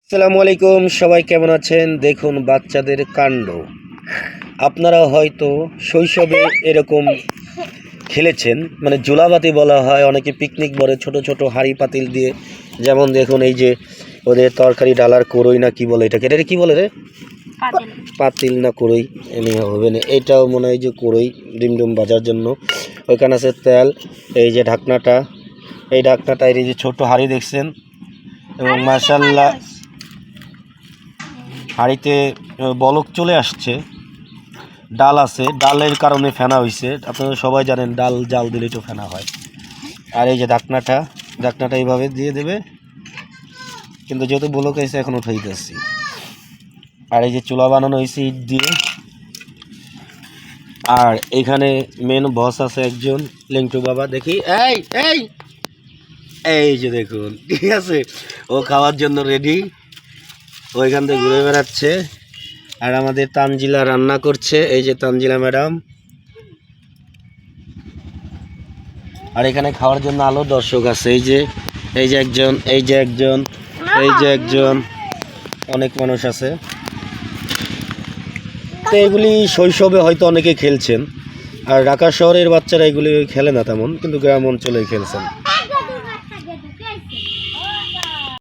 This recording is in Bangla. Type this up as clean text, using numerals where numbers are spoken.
আসসালামু আলাইকুম, সবাই কেমন আছেন? দেখুন বাচ্চাদের কাণ্ড। আপনারা হয়তো শৈশবে এরকম খেলেছেন, মানে জোলাবাতি বলা হয়, অনেকে পিকনিক বলে, ছোট ছোট হাঁড়ি পাতিল দিয়ে। যেমন দেখুন এই যে ওদের তরকারি ডালার কড়ই না কি বলে, এটা কি বলে রে? পাতিল না কড়ই এমনি হবে না, এটাও মনে হয় যে কড়ই, ডিমডুম বাজার জন্য। ওইখানে আছে তেল, এই যে ঢাকনাটা, এই ঢাকনাটা, এই যে ছোট হাঁড়ি দেখছেন, এবং মাশাআল্লাহ হাঁড়িতে বলক চলে আসছে। ডাল আছে, ডালের কারণে ফেনা হয়েছে। আপনারা সবাই জানেন ডাল জাল দিলে তো ফেনা হয়। আর এই যে ঢাকনাটা এইভাবে দিয়ে দেবে, কিন্তু যেহেতু বলক হয়েছে এখন উঠাই দিচ্ছি। আর এই যে চুলা বানানো হয়েছে ইট দিয়ে। আর এখানে মেন বস আছে একজন, লেংটু বাবা। দেখি এই এই এই যে দেখুন, ঠিক আছে, ও খাওয়ার জন্য রেডি, ওইখান থেকে ঘুরে বেড়াচ্ছে। আর আমাদের তানজিলা রান্না করছে, এই যে তানজিলা ম্যাডাম। আর এখানে খাওয়ার জন্য আলো দর্শক আছে, এই যে একজন, অনেক মানুষ আছে। তো এগুলি শৈশবে হয়তো অনেকে খেলছেন, আর ঢাকা শহরের বাচ্চারা এগুলি খেলে না তেমন, কিন্তু গ্রাম অঞ্চলে খেলছেন।